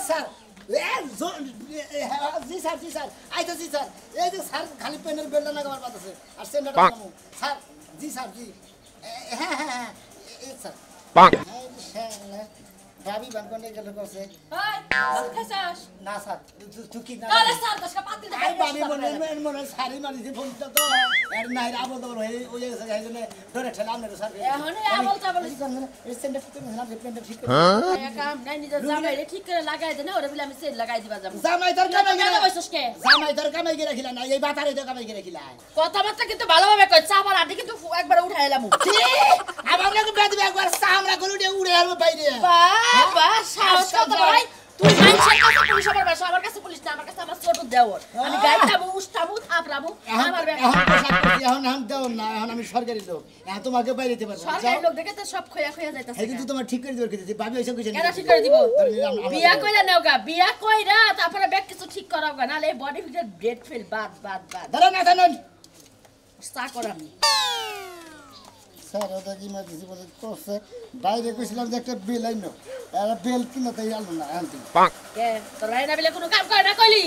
Sir জি sir জি sir আইতাছি sir এই যে স্যার খালি পেনের বেলটা না আমার পাতাছে আর সেন্টারটা স্যার জি স্যার জি হ্যাঁ হ্যাঁ হ্যাঁ এই স্যার ভাবি বানকনে গেল করছে না স্যার তুই কি না তাহলে স্যার দশটা পাতি দে আমি মনে সারি মারিছি ফোনটা তো এর নাই আবল দবল হয়ে ওই গেছে এই জন্য ধরে ঠেলাম না স্যার এখন আবল চাবল এই সেন্টার ঠিক করে না পেনটা ঠিক করে এই কাম নাই নিজে জামাইরে ঠিক করে লাগাই দে না ওরে বলে আমি সেল লাগাই দিবা যাব জামাই তোর কামাই গেলা বসছস কে জামাই তোর কামাই গেলা খিলা না এই বাতারে তো কামাই গেলা খিলা কথাবার্তা কিন্তু ভালোভাবে কই চাপার আদি কিন্তু একবার উঠাইলাম কি আবার না বেদবে একবার সামরা গলুডে উড়ে আর বাইরে বাবা সাহস কত ভাই তুই মানছেন কাছে পুলিশ আমার কাছে পুলিশ না আমার কাছে আমার ছোট দেওর আমি গাইতাবো উস্তাবো থাপরাবো আমার এখন দেও না এখন আমি সরকারি লোক এখন তোমাকে বাইরে দিতে পারবো সরকারি লোক দেখে তো সব খয়া যাইতাছে এই কিন্তু তোমার ঠিক করে দিবার কইতেছি ভাবি হইছে কইছেন এটা ঠিক করে দিব বিয়া কইরা নাওগা বিয়া কইরা তারপরে ব্যাগ কিছু ঠিক করাওগা নালে বডি ফিটের ব্রেড ফেল বাদ ধরে না জানেন চা করামি স্যার ওটা কি মাঝে বলে করছে বাইরে কইছিলাম যে একটা বেল আইনো আর বেল কিনা তাই আলো না আনতে কে তোর রাইনা বিলে কোনো কাম করে না কইলি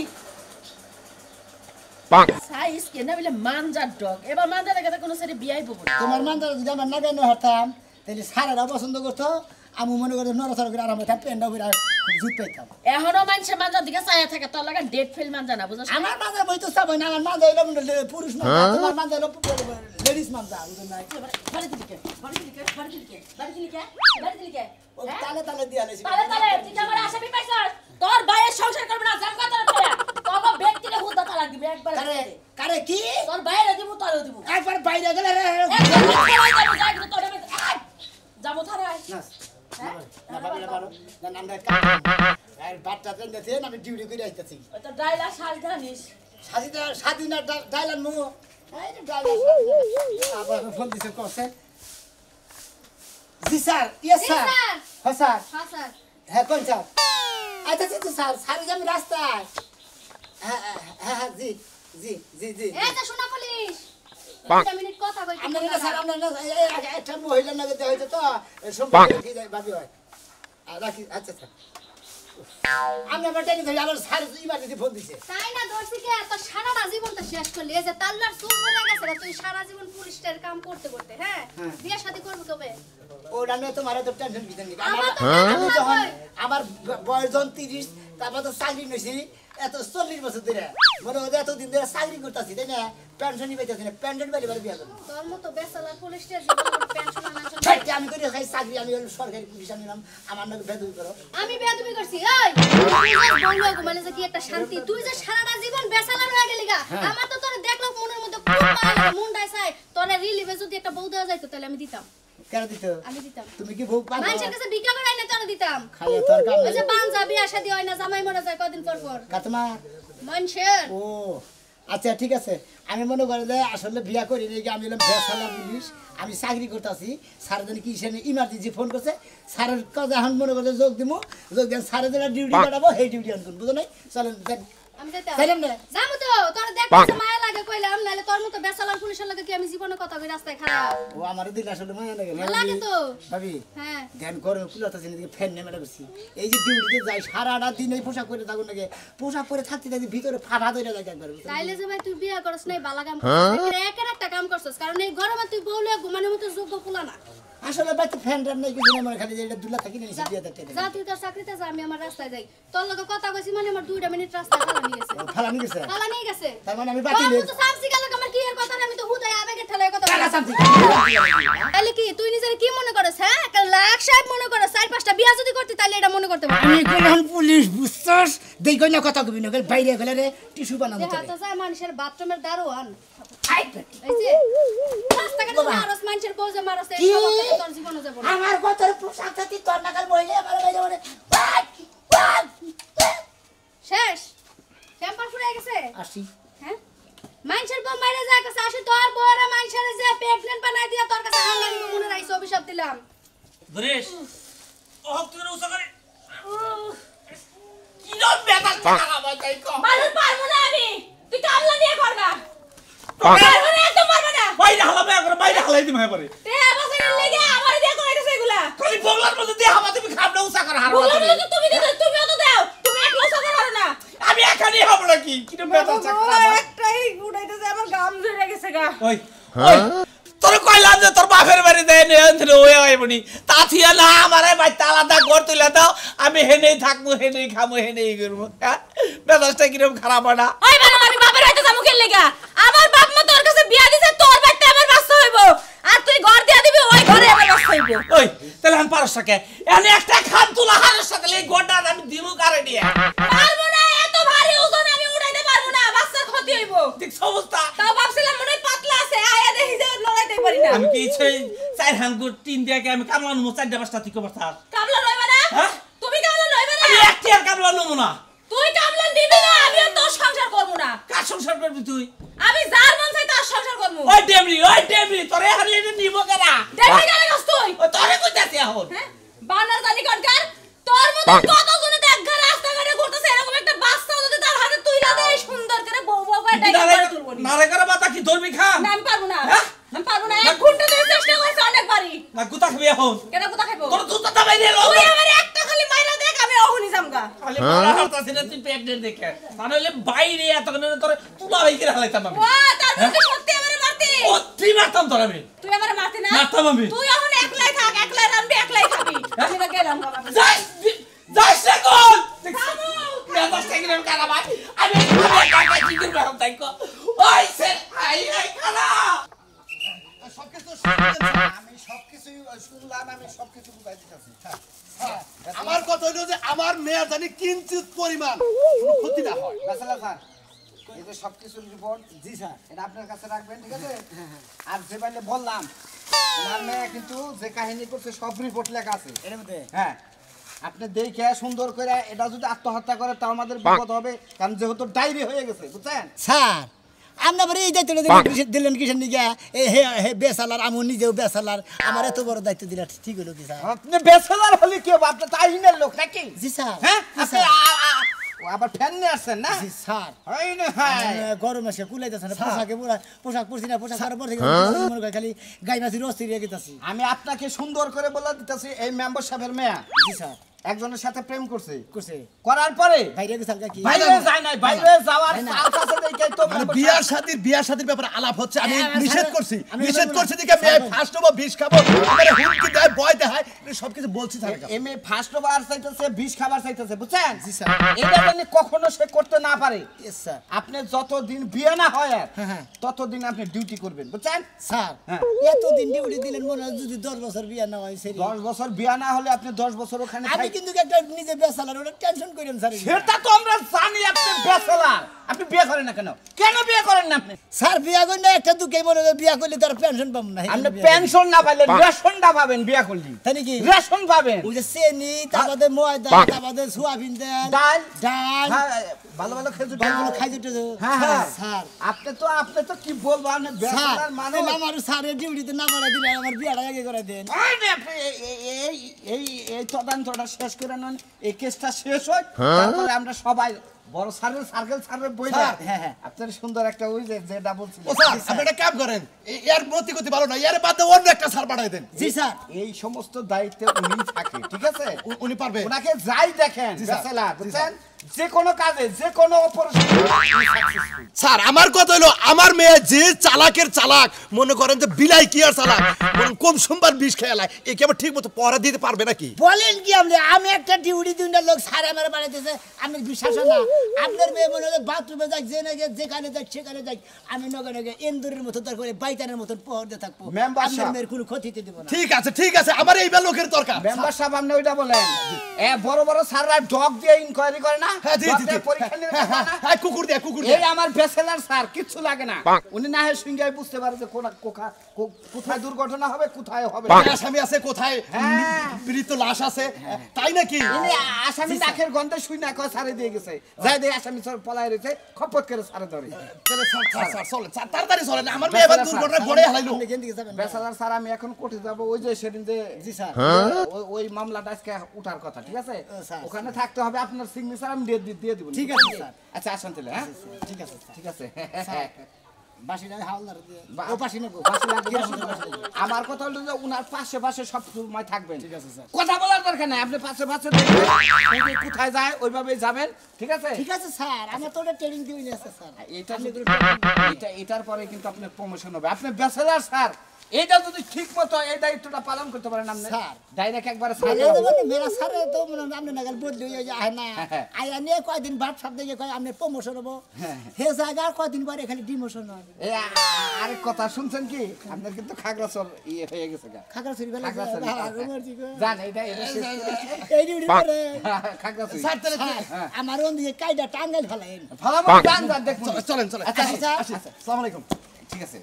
সাইজ কে না বিলে মানজার ডগ এবার মানজার দেখে কোনো সারি বিয়াই বব তোমার মানজার যদি আমার না কেন হতাম তাহলে সারাটা পছন্দ করতো আমি মনে করি নরসর করে আরামে থাকতে পেন্ডা করে জুত পাইতাম এখনো মানুষের মানজার দিকে চায়া থাকে তোর লাগা ডেট ফেল মানজা না বুঝছ আমার মানজা বই তো চাবই না আমার মানজা হইলো পুরুষ মানজা তোমার মানজা হইলো লেডিস মানজা বুঝো না বাড়ি দিকে তালে তালে দিয়া লাইছি তালে তুই আমার আসামি পাইছস তোর ভাইয়ের সংসার করবে না জাম কথা তোরা তবে ব্যক্তিরে হুদা তালাক দিবে একবার কারে কি তোর বাইরে দিব তোরও দিব একবার বাইরে গেলে যাবো থারাই না ভাবলে পারো না আমরা আর বাচ্চা দেন দেন আমি ডিউটি করে আইতাছি ওই তো ডাইলা শাল জানিস স্বাধীন ডাইলান মো এই ডাইলা আবার ফোন দিছে করছে জি স্যার ইয়েস স্যার হ্যাঁ স্যার হ্যাঁ কোন স্যার আচ্ছা আচ্ছা স্যার সারি যাম রাস্তায় হ্যাঁ হ্যাঁ হ্যাঁ জি জি জি জি এই তো শোনা পুলিশ একটা মিনিট কথা কই আমরা না স্যার আমরা না একটা মহিলা না দেখতে হইতো তো সম্পর্ক কি যায় ভাবি হয় আর রাখি আচ্ছা স্যার আমি আবার টেনে ধরে আবার স্যার ইমার্জেন্সি ফোন দিছে তাই না দর্শি কে এত সারাটা জীবনটা শেষ করলি এই যে তাল্লার চুল হয়ে গেছে রে তুই সারা জীবন পুলিশের কাম করতে করতে হ্যাঁ বিয়ে শাদী করব কবে ওটা নিয়ে তোমার এত টেনশন দিতে নি আমি যখন আমার বয়স যখন 30 তারপর তো চাকরি নিয়েছি এত 40 বছর ধরে মনে হয় এতদিন ধরে চাকরি করতেছি তাই না পেনশনই পাইতেছি না পেনশন পাইলে বাড়ি বিয়া করবো তোর মতো বেসালা পুলিশের জীবন পেনশন না আমি করে খাই চাকরি আমি সরকারি পুলিশ নিলাম আমার নাকি বেদবি করো আমি বেয়াদবি করছি এই বলবো মানে যে কি একটা শান্তি তুই যে সারাটা জীবন বেসালা হয়ে গেলি গা আমার তো তোরে দেখলো মনের মধ্যে মুন্ডাই চাই তোরে রিলিভে যদি একটা বউ দেওয়া যাইতো তাহলে আমি দিতাম কেন দিত আমি দিতাম তুমি কি বউ পাবা মানুষের কাছে ভিক্ষা করাই না তোরে দিতাম খাইয়া তোর কাম ওই যে পাঞ্জাবি শাদী হয় না জামাই মরে যায় কদিন পর পর কাতমা মানুষের ও আচ্ছা ঠিক আছে আমি মনে করি যে আসলে বিয়া করি নাকি আমি হলাম বেসালা পুলিশ আমি চাকরি করতেছি স্যার জানি কি ইমার্জেন্সি ফোন করছে স্যারের কাজে এখন মনে করছে যোগ দিব যোগ দেন স্যারের যেটা ডিউটি কাটাবো সেই ডিউটি আনবেন বুঝো নাই চলেন আমি যাইতাম চাইলাম না যাবো তো তোর দেখতে মায়া লাগে কইলাম নালে তোর মতো বেসালার পুলিশের লাগে কি আমি জীবনে কথা কই রাস্তায় খারাপ ও আমারও দিল আসলে মায়া লাগে লাগে তো ভাবি হ্যাঁ ধ্যান করে কুলাতাছি না ফ্যান নেমে করছি এই যে ডিউটিতে যাই সারাটা দিন এই পোশাক পরে থাকুন নাকি পোশাক পরে থাকতে থাকতে ভিতরে ফাঁপা ধরে যায় একবার তাইলে যে ভাই তুই বিয়া করছ নাই বালা কাম করছিস একের একটা কাম করছিস কারণ এই গরমে তুই বউলে ঘুমানোর মতো যোগ্য ফুলা না আসলে বাইতে ফ্যান রান নাই কিছু আমার খালি যে এটা দুলা থাকি না বিয়া দেখতে যা তুই তোর চাকরিতে যা আমি আমার রাস্তায় যাই তোর লগে কথা কইছি মানে আমার 2 মিনিট রাস্তা খালা নিয়ে গেছে ফালা নিয়ে গেছে খালা নিয়ে গেছে তার মানে আমি বাতিল তুই তো সামসি গেল আমার কি এর কথা আমি তো হুদাই আবেগে ঠেলায় কথা কালা সামসি তাইলে কি তুই নিজের কি মনে করছ হ্যাঁ একটা লাখ সাহেব মনে করছ 4-5টা বিয়া যদি করতে তাইলে এটা মনে করতে পারবি আমি কোন পুলিশ বুঝছস দেই কই না কথা কবি না বাইরে গেলে রে টিস্যু বানানো দেখা তো যায় মানুষের বাথরুমের দারোয়ান আই এই যে রাস্তাঘাটে মারস মানুষের বউ যে মারস এই তোর জীবনে যাব আমার কথার পোশাক থাকি তোর নাকাল বইলে আমার বাইরে মানে শেষ টেম্পার ফুরে গেছে আসি হ্যাঁ মানুষের বউ মাইরে যায় কাছে আসি তোর বউরা মানুষের যে প্রেগন্যান্ট বানাই দিয়া তোর কাছে হাঙ্গারি মনে রাইছো অভিশাপ দিলাম দরেশ ও তুই না উসা করে কি লোক বেটা টাকা বাজাই কো মালুর পারবো না আমি তুই কামলা নিয়ে করবা পারবো না একদম পারবো না বাইরে হালাবে করে বাইরে হালাই দিমে পারে তে আবাসের লাগি আমার দিয়ে কইতেছ এগুলা খালি বগলার মধ্যে দিয়ে হামা তুমি খাবনা উসা করে হারবা বললাম তো তুমি দিতে তুমিও তো দাও তুমি কি কিরম বেতা চাকরা একটাই উড়াইতেছে আমার গাম ধরে গেছে গা ওই ওই তোর কইলাম যে তোর বাপের বাড়ি দেয় নিয়ন্ত্রণ হয়ে আইবনি তা থিয়া না আমারে ভাই আলাদা ঘর তুলে দাও আমি হেনেই থাকবো হেনেই খামো হেনেই করবো মেজাজটা কিরম খারাপ হয় না ওই বাবা আমি বাপের বাড়িতে যাবো কেন লাগা আমার বাপ মা তোর কাছে বিয়া দিছে তোর বাড়িতে আমার বাচ্চা হইব আর তুই ঘর দিয়া দিবি ওই ঘরে আমার বাচ্চা হইব ওই তাহলে আমি পারস কে এনে একটা খান তুলা হারের সাথে এই গোটা আমি দিমু কারে নিয়ে পারবো না এত ভারী ওজন আমি উড়াইতে পারবো না বাচ্চার ক্ষতি হইব ঠিক অবস্থা তাও ভাবছিলাম মনে হয় পাতলা আছে আয়া দেখি যে লড়াইতে পারি না আমি কি ইচ্ছে চার হান গুট তিন দিয়ে আমি কামলা নুমু চারটা পাঁচটা ঠিক অবস্থা কামলা লইবা না হ্যাঁ তুমি কামলা লইবা না আমি একটি আর কামলা নুমু না তুই কামলা দিবি না আমিও তোর সংসার করব না কার সংসার করবি তুই আমি যার মন চাই তার সংসার করব ওই ডেমরি তোরে হারিয়ে নিব কেনা দেখি গেলে গস তুই ওই তোরে কইতাছি এখন হ্যাঁ বানার জানি কনকার তোর মতো কত জনে দেখ ঘর রাস্তাঘাটে ঘুরতেছে এরকম একটা বাচ্চা যদি তার হাতে তুই না দেই সুন্দর করে বউ বউ করে ডাইকা করে তুলবো নারে করে মাথা কি ধরবি খা না আমি পারবো না হ্যাঁ? আমি পারবো না এক ঘন্টা ধরে চেষ্টা করছি অনেকবারই না গুতা খাবি এখন কেন কোথা খাইবো তোর দুধটা দাবাই দিয়ে লো তুই আমার একটা খালি মাইরা দেখ আমি অহনি জামগা খালি মারা হতাছি না তুই প্রেগনেন্ট দেখে তাহলে বাইরে এতক্ষণ তোরে তুলা ভাই করে হালাইতাম আমি ও তার মধ্যে সত্যি আমারে মারতি ও তুই মারতাম তোর আমি তুই আমারে মারতি না মারতাম আমি। তুই এখন একলাই থাক একলাই রানবি একলাই খাবি আমি না গেলাম বাবা যাই যাই সে কোন মেজাজটা কিরম খারাপ ভাই আমি কাকা কি করবো এখন তাই কো ওই সে আই খালা সবকিছু শুনলেন, আমি সবকিছু শুনলাম, আমি সবকিছু বুঝাই দিতেছি। আমার কথা হলো যে আমার মেয়ের জানি কিঞ্চিত পরিমাণ কোনো ক্ষতি না হয়। বাসালা স্যার, এই যে সবকিছুর রিপোর্ট, জি স্যার, এটা আপনার কাছে রাখবেন, ঠিক আছে? আর যে বাইলে বললাম, ওনার মেয়ে কিন্তু যে কাহিনী করছে সব রিপোর্ট লেখা আছে এর মধ্যে। হ্যাঁ, আপনি দেখে সুন্দর করে এটা যদি আত্মহত্যা করে তাও আমাদের বিপদ হবে, কারণ যেহেতু ডায়রি হয়ে গেছে, বুঝছেন? স্যার আপনি আবার এই দায়িত্ব দিলেন কিসের নিকে হে বেসালার আমি নিজেও বেসালার আমার এত বড় দায়িত্ব দিলা ঠিক হলো কি স্যার? আপনি বেচেলার হলে কি হবে? আপনি তো আইনের লোক নাকি? জি স্যার। হ্যাঁ, জি আপনি স্যার। ও আবার ফ্যান নিয়ে আসছেন না? জি স্যার। হয় না, হয়। গরম এসে কুলাইতেছে না, পোশাক পরছি না, পোশাক পরার পর থেকে মনে করে খালি গাই মাছির অস্থির হয়ে গেছি। আমি আপনাকে সুন্দর করে বলে দিতেছি, এই মেম্বার সাহেবের মেয়ে জি স্যার। একজনের সাথে প্রেম করছে, করছে করার পরে বাইরে গেছে কি বাইরে যায় নাই, বাইরে যাওয়ার চান্স আছে দেখেই তো মানে member বিয়ার শাদীর ব্যাপারে আলাপ হচ্ছে, আমি হ্যাঁ, নিষেধ স্যার, করছি, আমি নিষেধ বলবো করছি না। দিকে মেয়ে স্যার, ফার্স্ট হবো, বিষ খাবো, আমারে হুমকি দেয়, ভয় দেখায়, এটা সবকিছু বলছি স্যার। এমএ ফার্স্ট ওভার চাইতেছে, বিষ খাবার চাইতেছে, বুঝছেন? জি স্যার। এটা জানি কখনো সে করতে না পারে। Yes sir. আপনি যতদিন বিয়ে না হয় আর হ্যাঁ, হ্যাঁ। ততদিন আপনি ডিউটি করবেন, বুঝছেন? স্যার হ্যাঁ। এতদিন ডিউটি দিলেন মনে হয় যদি 10 বছর বিয়ে না হয় সেরি 10 বছর বিয়ে না হলে আপনি 10 বছর ওখানে আমি থাকবেন। কিন্তু একটা নিজে বেসালার ওটা টেনশন করেন স্যার। সেটা তো আমরা জানি, আপনি ব্যাচেলর, আপনি বিয়ে করেন না কেন? কেন বিয়ে করেন না আপনি? স্যার বিয়া করলে একটা দুঃখে মনে হয় বিয়া করলে তার পেনশন পাবো না। আপনি পেনশন না পাইলে রেশনটা পাবেন বিয়ে করলে। তাই নাকি? রেশন পাবেন, ওই যে চেনি তারপরে ময়দা তারপরে সোয়াবিন তেল ডাল, ডাল হ্যাঁ, ভালো ভালো খেজুর ডালগুলো খাই দিতে হ্যাঁ, হ্যাঁ। স্যার আপনি তো কি বলবো, আপনি স্যার ব্যাচেলর মানুষ। আমার স্যারের ডিউটিতে না বাড়াই দিলে আমার বিয়াটা আগে করে দেন। এই যে আপনি এই তদন্তটা শেষ করে নেন, এই কেসটা শেষ হয়, তারপরে আমরা সবাই বড় সার্কেল সার্কেল বই স্যার, হ্যাঁ, হ্যাঁ। আপনার সুন্দর একটা ওই যে যেটা বলছিলেন। ও স্যার, আপনি একটা কাজ করেন, এর প্রতি ভালো না, এর বাদে অন্য একটা স্যার পাঠাই দেন। জি স্যার। এই সমস্ত দায়িত্বে উনি থাকে, ঠিক আছে? উনি পারবে। ওনাকে যাই দেখেন, জি স্যার, ব্যাচেলর, জি বুঝছেন? যে কোনো কাজে, যে কোনো অপারেশন স্যার আমার কথা হলো, আমার মেয়ে যে চালাকের চালাক, মনে করেন যে বিলাই কি আর চালাক, বরং কম সোমবার বিষ খেয়ালায়, একে আবার ঠিক মতো পড়া দিতে পারবে নাকি? বলেন কি আপনি? আমি একটা ডিউটি দুইটা লোক স্যার আমার বাড়াইতেছে, আমি বিশ্বাস না। আপনার মেয়ে মনে হয় বাথরুমে যাক, যেখানে যাক সেখানে যাক, আমি নগে নগে এন্দুরের মতো তার করে বাইতানের মতন পহর দিয়ে থাকবো। মেম্বার আপনার সাহেব। মেয়ের কোনো ক্ষতিতে দেবো না। ঠিক আছে, আমার এইবার লোকের দরকার। মেম্বার সাহেব আপনি ওইটা বলেন, বড় বড় স্যাররা ডগ দিয়ে ইনকোয়ারি করে না? হ্যাঁ, জি, ডগ জি, দিয়ে জি। পরীক্ষা নিরীক্ষা হ্যাঁ, করে না? হ্যাঁ, কুকুর দিয়ে এই আমার ব্যাচেলর স্যার, কিচ্ছু লাগে না। উনি না হয় সিংহায় বুঝতে পারে যে কোথায় দুর্ঘটনা হবে, কোথায় হবে না। আসামি আছে কোথায়, হ্যাঁ। মৃত লাশ আছে, তাই নাকি? ইনি আসামি নাকের গন্ধে শুই না কয় সারে দিয়ে গেছে, যাই দিয়ে আসামি সব পলায় রয়েছে, খপত করে সারে ধরে। তাহলে স্যার, চলেন, স্যার, তাড়াতাড়ি চলেন, আমার মেয়ে এবার দুর্ঘটনায় পড়ে হারাইলো। আপনি কেন দিকে যাবেন? ব্যাচেলর স্যার, আমি এখন কোর্টে যাবো, ওই যে সেদিন যে জি স্যার। ওই মামলাটা আজকে উঠার কথা, ঠিক আছে? স্যার। ওখানে থাকতে হবে, আপনার সিগনেচার আমি দিয়ে দিব। ঠিক আছে, স্যার। আচ্ছা আসেন তাহলে, হ্যাঁ ঠিক আছে স্যার। ঠিক আছে। বাসিটা হাওলদার দিয়ে ও পাশে নেবো আমার কথা হলো যে উনার পাশে পাশে সব সময় থাকবেন। ঠিক আছে স্যার কথা বলার দরকার নাই, আপনি পাশে পাশে দেখবেন, উনি কোথায় যায় ওইভাবেই যাবেন, ঠিক আছে? ঠিক আছে স্যার আমি তো ওটা ট্রেনিং দিয়ে নিয়েছে স্যার এটার পরে কিন্তু আপনার প্রমোশন হবে। আপনি ব্যাচেলার স্যার, এইটা যদি ঠিক মতো এই দায়িত্বটা পালন করতে পারেন আপনি স্যার। ডাইরেক্ট একবারে মেরা স্যার তো মনে হয় আপনি নাগাল বদলি হয়ে যায় না আয়া নিয়ে কয়দিন বাদ সাপ দেখে কয় আপনি প্রমোশন হবো হে জায়গা আর কয়দিন পরে খালি ডিমোশন হবে। আরেক কথা শুনছেন কি, আপনার কিন্তু খাগড়াছড় ইয়ে হয়ে গেছে গা। খাগড়াছড়ি বেলা খাগড়াছড়ি জান এটা শেষ করে এই ডিউটি করে খাগড়াছড়ি স্যার তাহলে আমার ওদিকে কাইদা টাঙ্গাইল ফেলেন ভালো জান জান দেখুন। চলেন চলেন আচ্ছা স্যার আসসালামু আলাইকুম। ঠিক আছে,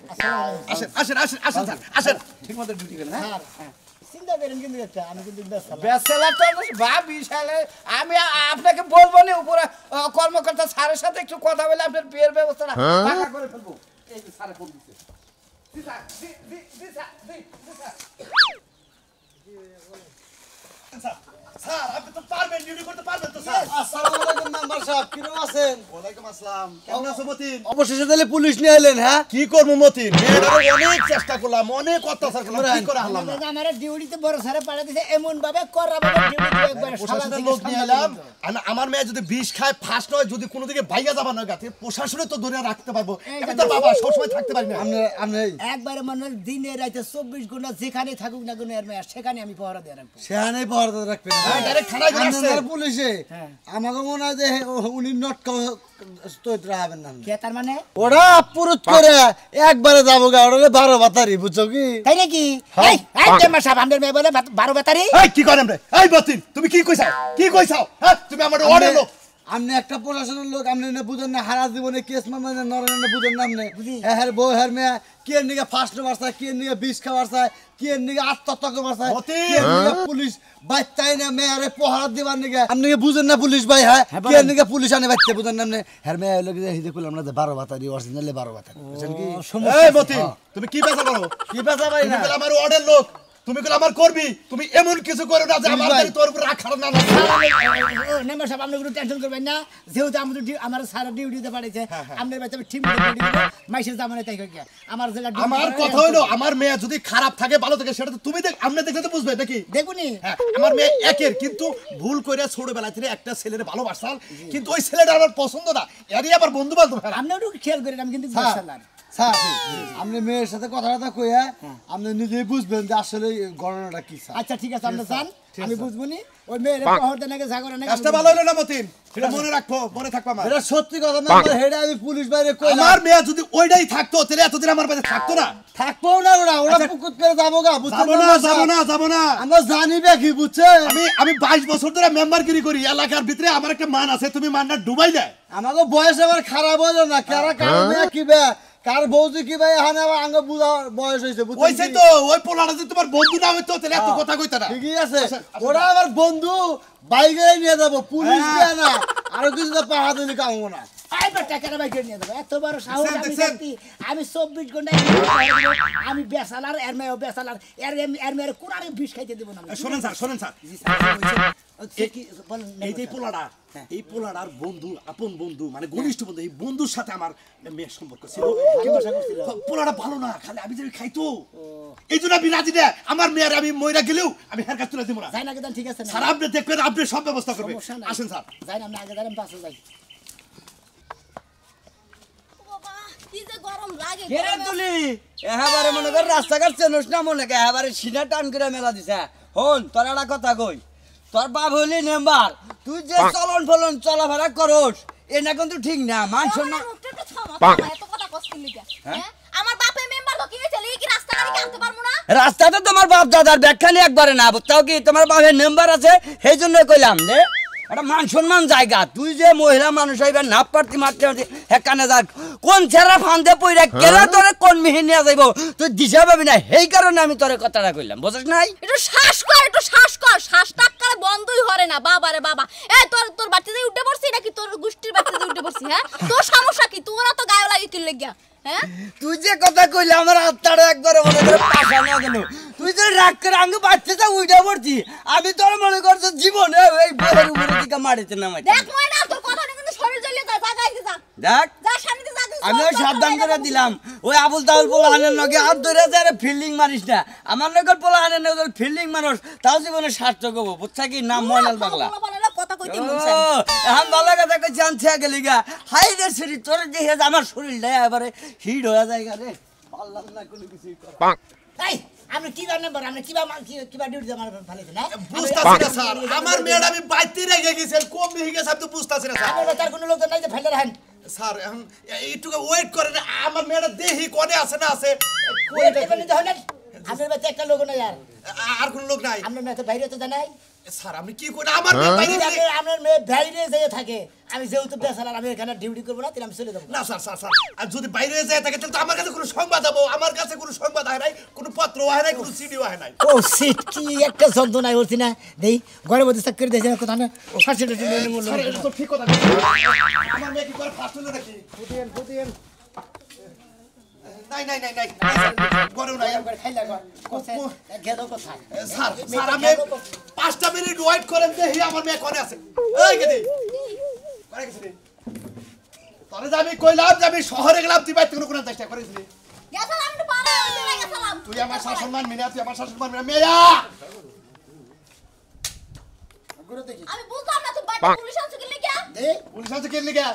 আসেন আসেন আসেন আসেন স্যার আসেন। ঠিক মতো ডিউটি করেন। হ্যাঁ স্যার চিন্তা করেন কিন্তু একটা আমি কিন্তু ব্যস্ত ব্যাচেলার তো বা বিশালে আমি আপনাকে বলবো না, উপরে কর্মকর্তা স্যারের সাথে একটু কথা বলে আপনার বিয়ের ব্যবস্থাটা পাকা করে ফেলবো। এই যে স্যারে ফোন দিচ্ছে। জি স্যার, জি জি জি স্যার, জি জি স্যার। স্যার আপনি তো পারবেন, ডিউটি করতে পারবেন তো স্যার? আসসালামু আলাইকুম মেম্বার সাহেব কিরকম আছেন? ওয়ালাইকুম আসসালাম। কেমন আছো মতিন? অবশেষে তাহলে পুলিশ নিয়ে এলেন হ্যাঁ? কি করবো মতিন, মেয়েটারে অনেক চেষ্টা করলাম, অনেক অত্যাচার করলাম, কি করে হারলাম না। আমার ডিউটিতে বড় স্যারে পাঠিয়ে দিয়েছে এমন ভাবে করা ভাবে ডিউটি একবার প্রশাসনের লোক নিয়ে এলাম, আমার মেয়ে যদি বিষ খায় ফার্স্ট নয়, যদি কোনো দিকে বাইরে যাবার না গাতে প্রশাসনে তো ধরে রাখতে পারবো। আমি তো বাবা সবসময় থাকতে পারি না। আপনি একবারে মনে হয় দিনে রাতে 24 ঘন্টা যেখানে থাকুক না কোনো এর মেয়ে সেখানে আমি পহরা দিয়ে রাখবো। সেখানেই পাওয়ার রাখবেন হ্যাঁ, ডাইরেক্ট থানায় করে আসছে। আপনারা পুলিশে আমাকে মনে হয় যে উনি নট তৈরি হবেন না কে তার মানে ওরা পুরুত করে একবারে যাবো গা ওরা 12 বাতারি বুঝছো কি? তাই নাকি এই এই মেম্বার সাহেব আমাদের মেয়ে বলে 12 বেতারি এই কি করেন রে? এই মতিন তুমি কি কইছাও, কি কইছাও? হ্যাঁ তুমি আমার অর্ডার লোক। আপনি একটা প্রশাসনের লোক, আপনি না বুঝেন না হারা জীবনে কেস মামলা নরেন্দ্র বুঝেন না আপনি হ্যাঁ বউ হ্যাঁ মেয়ে কে নিকে ফার্স্ট বাড়ছে, কে নিকে বিষ খাওয়ার চায়, কে নিকে আত্মহত্যা করবার চায়, কে নিকে পুলিশ বাচ্চাই না মেয়ারে পহরা দিবার নিকে আপনি কি বুঝেন না পুলিশ ভাই হ্যাঁ কে নিকে পুলিশ আনে বাচ্চা বুঝেন না আপনি হ্যাঁ মেয়ে হলো কি হিদে করলাম না যে 12 বাতারি অরিজিনালি 12 বাতারি বুঝেন কি? এই মতিন তুমি কি পেশা করো? কি পেশা ভাই তুমি না বলে আমার অর্ডার লোক, তুমি বলে আমার করবি, তুমি এমন কিছু করো না যে আমার বাড়ি তোর উপর রাগ খারাপ না লাগে। মেম্বার সাহেব আপনি কোনো টেনশন করবেন না, যেহেতু আমাদের আমার সারা ডিউটিতে পাঠিয়েছে আপনার বাচ্চা ঠিক মতো ডিউটি দিব মাইসের জামানে তাই কই আমার জায়গা আমার কথা হলো আমার মেয়ে যদি খারাপ থাকে ভালো থাকে সেটা তো তুমি দেখ, আপনি দেখলে তো বুঝবে দেখি। দেখুনি হ্যাঁ আমার মেয়ে একের, কিন্তু ভুল করে ছোটবেলা থেকে একটা ছেলের ভালোবাসাল, কিন্তু ওই ছেলেটা আমার পছন্দ না, এরই আবার বন্ধু বান্ধব। আপনি একটু খেয়াল করেন আমি কিন্তু স্যার আপনি মেয়ের সাথে কথাটা কইয়া আপনি নিজেই বুঝবেন যে আসলে ঘটনাটা কি স্যার। আচ্ছা ঠিক আছে আপনি যান আমি বুঝবো নি ওই মেয়ের পহরতে নাকি জাগরে নাকি কাজটা ভালো হলো না মতিন, এটা মনে রাখবো, মনে থাকবা আমার। এটা সত্যি কথা না হেডা আমি পুলিশ বাইরে কইলাম আমার মেয়ে যদি ওইটাই থাকতো তাহলে এতদিন আমার বাড়িতে থাকতো না। থাকবো না ওরা পুকুত করে যাবো গা বুঝছেন যাবো না যাবো না যাবো না। আমরা জানি বে কি বুঝছেন আমি 22 বছর ধরে মেম্বারগিরি করি, এলাকার ভিতরে আমার একটা মান আছে, তুমি মানটা ডুবাই দেয়। আমাকে বয়স আবার খারাপ হলো না কারা কার মেয়ে কি বে কার বউজি কি ভাই এখানে আবার আঙ্গ বুঝা বয়স হয়েছে ওইছে বুঝছেন তো ওই পোলাটা যদি তোমার বন্ধু না হইতো তাহলে এত কথা কইতা না। ঠিকই আছে ওরা আমার বন্ধু বাইকে নিয়ে যাবো পুলিশ দিয়ে না আরো কিছু তো পাহা দিলি কামবো না। আই বেটা কেন বাইকে নিয়ে দেবো এত বড় সাহস দেখছেন, আমি দেখছেন? দেখি আমি 24 ঘন্টা আমি বেসালার এর মেয়ে বেসালার এর মেয়ের কোরআনে বিষ খাইতে দেব না আমি। শোনেন স্যার জি স্যার কি বলেন এই পোলাটা এই পোলাটার বন্ধু আপন বন্ধু মানে ঘনিষ্ঠ বন্ধু, এই বন্ধুর সাথে আমার মেয়ের সম্পর্ক ছিল। পোলাটা ভালো না, খালি আমি যদি খাইতো এই জন্য আমি রাজি না, আমার মেয়ের আমি মইরা গেলেও আমি হের কাছ তুলে দিব না। যাই না কেন ঠিক আছে না স্যার আপনি দেখবেন, আপনি সব ব্যবস্থা করবেন। সমস্যা নাই। আসেন স্যার। যাই না আমি আগে যাই পাশে যাই বাবা কি যে গরম লাগে কেরে তুলি এবারে মনে কর রাস্তাঘাট চেনস না মনে কে এবারে সিনা টান করে মেলা দিছে হন তোর একটা কথা কই তোর বাপ হইলি মেম্বার তুই যে চলন ফলন চলাফেরা করস এটা কিন্তু ঠিক না মানুষ না এত কথা কষ্টিল লিগা হ্যাঁ আমার বাপে মেম্বার তো কি হইছে কি রাস্তা গাড়ি কি আনতে পারমু না রাস্তাটা তোমার বাপ দাদার ব্যাখ্যা নিয়ে একবারে না তাও কি তোমার বাপের মেম্বার আছে সেই জন্য কইলাম যে একটা মান সম্মান জায়গা তুই যে মহিলা মানুষ হইবে না পারতি মারতে হেকানে যা কোন ছেড়া ফান্দে পইরা কেরা তোরে কোন মিহি নিয়ে যাইব তুই দিশা পাবি না সেই কারণে আমি তোরে কথাটা কইলাম বুঝছ নাই একটু শ্বাস কর শ্বাস টাক্কারে বন্ধই হরে না বাবারে বাবা এই তোর বাড়িতে উঠে পড়ছিস নাকি তোর গোষ্ঠীর বাড়িতে উঠে পড়ছিস হ্যাঁ তোর সমস্যা কি তোরা তো গায়ে লাগি কি লাগিয়া হ্যাঁ তুই যে কথা কইলে আমার আত্মাটা একবারে মনে করে পাশা না গেল তুই যে রাগ করে আঙ্গ বাচ্চাটা উইটা পড়ছি আমি তোর মনে করছো জীবনে এই বইয়ের উপরে দিকে মারিতে নামাই দেখ ময়না তোর কথা কিন্তু শরীর জ্বলিয়ে যা গাইতে যা দেখ যা সামনে যা আমিও সাবধান করে দিলাম ওই আবুল তাবুল পোলাহানের লগে হাত ধরে যায় ফিল্ডিং মারিস না আমার লগে পোলাহানের লগে ফিল্ডিং মানুষ তাও জীবনে সার্থক হবো বুঝছা কি নাম ময়নাল পাগলা কথা কইতে ও, এখন ভালো কথা কইছি আনছে গেলি গা হাই রে শরীর তোর দেখে আমার শরীরটা এবারে হিট হয়ে যায় গা রে পারলাম না কোনো কিছুই করা। এই আপনি কিবা নাম্বার আপনি কিবা ডিউটি আমার ভালো না বুঝতাছি না স্যার আমার মেয়ের আমি বাইতে রেখে গেছেন কম হয়ে গেছে আমি তো বুঝতাছি না স্যার আপনার তার কোনো লোক নাই যে ফেলে রাখেন স্যার এখন একটু ওয়েট করেন আমার মেয়েটা দেহি কোনে আছে না আছে আপনার বাচ্চা একটা লোক নাই আর কোন লোক নাই আপনার মেয়ে তো বাইরে তো জানাই স্যার আমি কি করি আমার মেয়ে বাইরে আপনার মেয়ে বাইরে যেয়ে থাকে আমি যেহেতু বেসালার আমি এখানে ডিউটি করবো না তাহলে আমি চলে যাবো না স্যার স্যার স্যার আর যদি বাইরে যায় থাকে তাহলে তো আমার কাছে কোনো সংবাদ হবে আমার কাছে কোনো সংবাদ হয় নাই কোনো পত্র হয় নাই কোনো সিডিও হয় নাই ও সিট কি একটা যন্ত্রণায় বলছি না দেই ঘরে মধ্যে চাকরি দিয়েছে না কোথাও না ও ফার্স্ট স্যার এটা তো ঠিক কথা আমার মেয়ে কি করে ফার্স্ট হলো নাকি ফুটিয়েন নাই নাই নাই নাই গরেও নাই খাইলা গেল কোথায় স্যার স্যার আমি 5টা মিনিট ওয়েট করেন দেখি আমার মেয়ে কোনে আছে এই গেদি করে গেছিস তোরে আমি কইলাম যে আমি শহরে গেলাম তুই বাইতে কোনো চেষ্টা করেছিস গেছালাম একটু পারে হইতে গেছালাম তুই আমার শাসন মান মিনা তুই আমার শাসন মান মিনা মেয়া গুরু দেখি আমি বুঝলাম না তুই বাইরে পুলিশ আছে কি লাগা দে পুলিশ আছে কে লাগা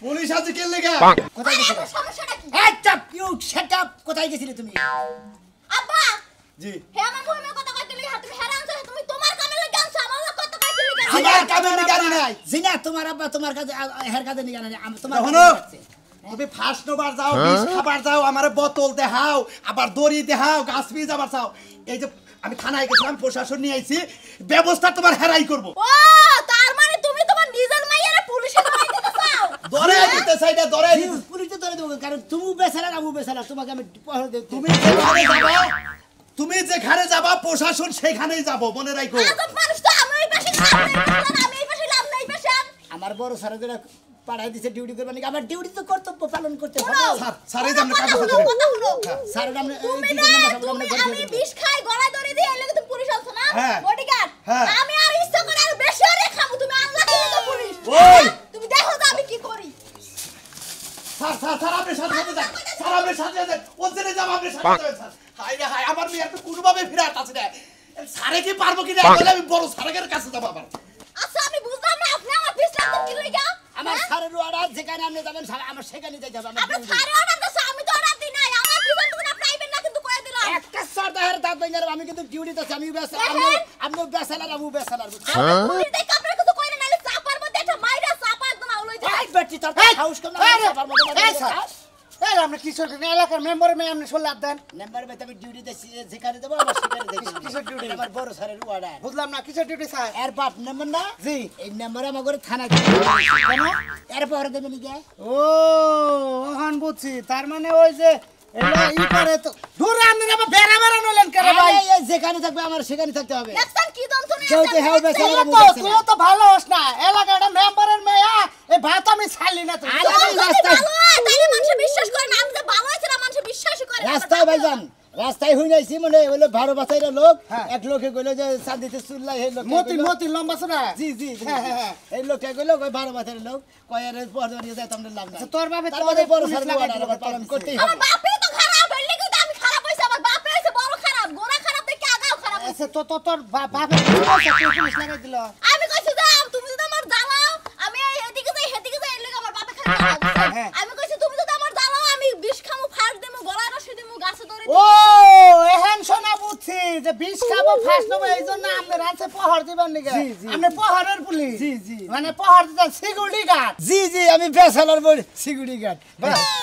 পুলিশ আছে কে লাগা কোথায় গেছিলে সমস্যাটা কি এই চাপ ইউ শাট আপ কোথায় গেছিলে তুমি আব্বা জি হে আমার বউয়ের কথা কইতে লাগা তুমি হেরান আছো তুমি তোমার কামে লাগা আনছো আমার কথা কইতে লাগা আমার কামে গাড়ি নাই জিনা তোমার আব্বা তোমার কাছে হের কাছে নিয়ে জানা আমি তোমার দেখো তুমি ফার্স্ট নোবার যাও বিষ খাবার যাও আমারে বোতল দেখাও আবার দড়ি দেখাও গাছ পিস আবার চাও এই যে আমি থানায় গেছিলাম প্রশাসন নিয়ে আইছি ব্যবস্থা তোমার হেরাই করব ও তার মানে তুমি তোমার নিজের মাইয়ারে পুলিশে ধরাই দিতে চাও ধরে দিতে চাই না ধরে পুলিশ তো ধরে দেবো কারণ তুমি বেসালার আমি বেসালার তোমাকে আমি পহর দেব তুমি যেখানে যাবা তুমি যেখানে যাবা প্রশাসন সেখানেই যাব মনে রাখো আজব মানুষ তো আমি ওই পাশে আমি এই পাশে লাভ নাই পাশে আমার বড় স্যার যেটা পাঠাই দিছে ডিউটি করবে নাকি আমার ডিউটি তো কর্তব্য পালন করতে হবে স্যার স্যার এই যে আমরা কাগজ কথা হলো স্যার আমরা তুমি না তুমি আমি বিষ খাই গলায় ধরে দিয়ে এলে তুমি পুলিশ আছো না হ্যাঁ। বডিগার্ড হ্যাঁ। আমি আর ইচ্ছা করে আর বেশি আরে খাবো তুমি আল্লাহ দিলে তো পুলিশ ওই! তুমি দেখো তো আমি কি করি স্যার স্যার স্যার আপনি সাথে সাথে যান স্যার আপনি সাথে যান ওখানে যাব আপনি সাথে যাবেন স্যার হাই রে হাই আমার মেয়ে তো কোনোভাবে ফিরাত আছে না স্যারে কি পারবো কি না বলে আমি বড় স্যারের কাছে যাব আবার আচ্ছা আমি বুঝলাম না আপনি আমার পিছলা তো কি লইগা আমার স্যারের অর্ডার যেখানে আপনি যাবেন স্যার আমার সেখানে যাইতে হবে আপনি সারে অর্ডার দিছে আমি তো অর্ডার দিই নাই আমার পিছন তুমি প্রাইভেট না কিন্তু কই দিলাম একটা সর্দারের দাঁত ভেঙে আমি কিন্তু ডিউটিতে আছি আমি বেসালার আমি বেসালার আমি বেসালার পুলিশ দেখ আপনার কিছু কইরে নাইলে চাপার মধ্যে একটা মাইরা চাপা একদম আউলই যায় এই বেটি তোর হাউস কম না চাপার মধ্যে এই স্যার এই আমরা কিশোর এলাকার মেম্বার মে আপনি সল্লা দেন মেম্বার মে আমি ডিউটিতে যেখানে দেব আমার সেখানে দেব কিশোর ডিউটি আমার বড় স্যারের অর্ডার বুঝলাম না কিসের ডিউটি স্যার এর বাপ নাম্বার না জি এই নাম্বারে আমার ঘরে থানা কেন এর পরে দেবেন কি ও ওখান বুঝছি তার মানে ওই যে ই করে তো দূর আপনি আবার বেড়া বেড়া নলেন কেন ভাই এই যেখানে থাকবে আমার সেখানে থাকতে হবে দেখছেন কি দম শুনে কেউ তো হেও বেসালার আমি তুইও তো ভালো হস না এলাকাটা মেম্বারের মেয়া এই ভাত আমি ছাড়লি না তুই রাস্তায় তাইলে মানুষ বিশ্বাস করে না আমি যে ভালো আছি না মানুষ বিশ্বাস করে না রাস্তায় ভাইজান রাস্তায় হই যাইছি মানে হলো 12 বছরের লোক এক লোকে কইলো যে চাঁদিতে চুল্লাই এই লোক মতি লম্বা শোনা জি জি এই লোকটা কইলো কই 12 বছরের লোক কই এর পর ধরে যায় তোমরা লাভ না তোর বাপে তার মানে বড় স্যার অর্ডার পালন করতেই আমার হবে বাপে তো খারাপ হইলে কিন্তু আমি খারাপ হইছে আমার বাপে হইছে বড় খারাপ গোরা খারাপ দেখে আগাও খারাপ হইছে আচ্ছা তো তোর বাপে পুলিশ লাগাই দিল আমি কইছি যে তুমি যদি আমার জ্বালাও আমি এদিকে যাই হেদিকে যাই এর লাগি আমার বাপে খারাপ আমি কইছি তুমি যদি আমার জ্বালাও আমি বিষ খামু ফাঁস দেমু গলায় রশি দেমু গাছে ধরে ও এখন শোনা বুঝছি যে বিষ খাবো ফার্স্ট নেবো এই জন্য আপনার আছে পহর দিবেন নাকি আপনি পহরের পুলিশ জি জি মানে পহর দিতেন সিকিউরিটি গার্ড জি জি আমি বেসালার বল security guard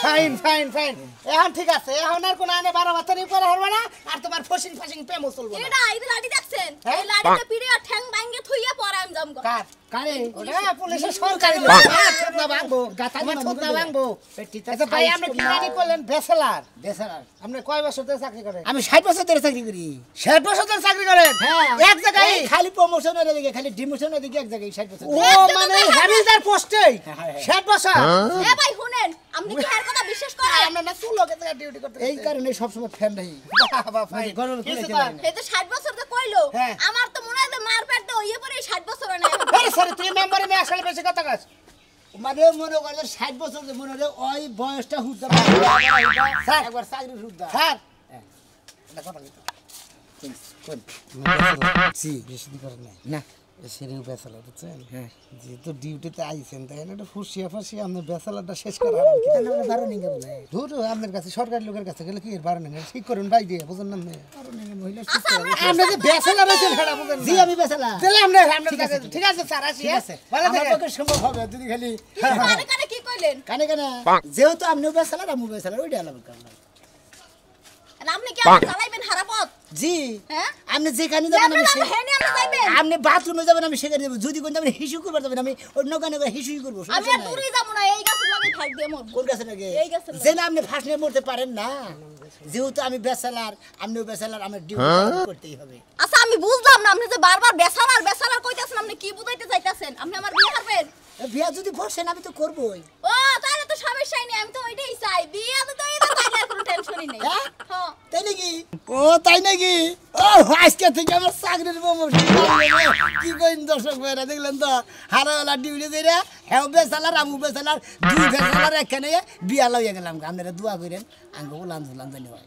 fine fine fine এখন ঠিক আছে এখন আর কোনো আনে 12 বাতারি পরে হরবে না আর তোমার ফসিং ফাসিং প্রেমও চলবে না এটা এই লাঠি দেখছেন এই লাঠিতে পিড়ে আর ঠ্যাং ভাঙে থুইয়া পরে আমি যাম কার কারে ওটা পুলিশের সরকারি লোক না ভাঙবো আমার ঠোঁটনা ভাঙবো আচ্ছা ভাই আপনি কি জানি করলেন বেসেলার বেসালার আপনি কয় বছর ধরে চাকরি করেন আমি 60 বছর ধরে চাকরি করি 60 বছর ধরে চাকরি করেন এক জায়গায় এই খালি প্রমোশনের দিকে খালি ডিমোশনের দিকে এক জায়গায় 60 বছর ও মানে হ্যাভিলদার পোস্টে 60 বছর এ ভাই শুনেন আপনি কি এর কথা বিশ্বাস করেন আমরা না সুলোকে থেকে ডিউটি করতে এই কারণে সবসময় ফ্যান নাই বাবা ভাই গরম খুলে কিছু খেলাম এই তো 60 বছর তো কইলো হ্যাঁ। আমার তো মনে হয় যে মার পেট তো ইয়ে পরে 60 বছর না আরে স্যার তুই মেম্বারে মে আসলে বেশি কথা কাজ মানে মনে করে 60 বছর যে মনে হয় ওই বয়সটা হুদ্দা স্যার একবার চাকরি হুদ্দা স্যার এটা কথা কইতো কোন জি বেশি দিন করে না সেরে বেসালা বুঝছেন হ্যাঁ যেহেতু ডিউটিতে আইছেন তাই একটা ফুসিয়া ফাসিয়া আপনি বেসালাটা শেষ করা কি না বারো নিঙ্গা বলে ধুর আপনার কাছে সরকারি লোকের কাছে গেলে কি এর বারো নিঙ্গা ঠিক করুন ভাই দিয়ে বুঝুন না বারো নিঙ্গা মহিলা আপনি যে বেসালা রয়েছেন সেটা বুঝেন জি আমি বেসালা তাহলে আপনার কাছে ঠিক আছে স্যার আসি ভালো থেকে আমার পক্ষে সম্ভব হবে যদি খালি কানে কানে কি কইলেন কানে কানে যেহেতু আপনিও বেসালা আমিও বেসালা ওইটা আলাদা কারণ আপনি কি আমার চালাইবেন হারাপথ জি হ্যাঁ আপনি যেখানে যাবেন আমি আপনি হেনে আপনি যাইবেন আপনি বাথরুমে যাবেন আমি সেখানে যাব যদি কোন আপনি হিসু করবার যাবেন আমি অন্য কানে হিসুই করব আমি আর দূরে যাব না এই গাছের লাগি থাক দিয়ে মর কোন গাছে লাগে এই গাছের যে না আপনি ফাঁস নিয়ে মরতে পারেন না যেহেতু আমি বেসালার আপনিও বেসালার আমার ডিউটি করতেই হবে আচ্ছা আমি বুঝলাম না আপনি যে বারবার বেসালার কইতাছেন আপনি কি বুঝাইতে চাইতাছেন আপনি আমার বিয়ে করবেন বিয়া যদি বসেন আমি তো করবই ও তাহলে তো সমস্যাই নেই আমি তো ওইটাই চাই বিয়ে তো এই তো তাইলে আর কোনো টেনশনই নেই হ্যাঁ? হ্যাঁ তাই নাকি ও তাই নাকি ও আজকে থেকে আমার চাকরির প্রমোশন কি কইন দর্শক ভাইরা দেখলেন তো হারাওয়ালা ডিউটি কইরা হেও বেসালার আমু বেসালার দুই বেসালার একখানে বিয়া লইয়া গেলাম আপনারা দোয়া করেন আঙ্গ উলান ধুলান জানি হয়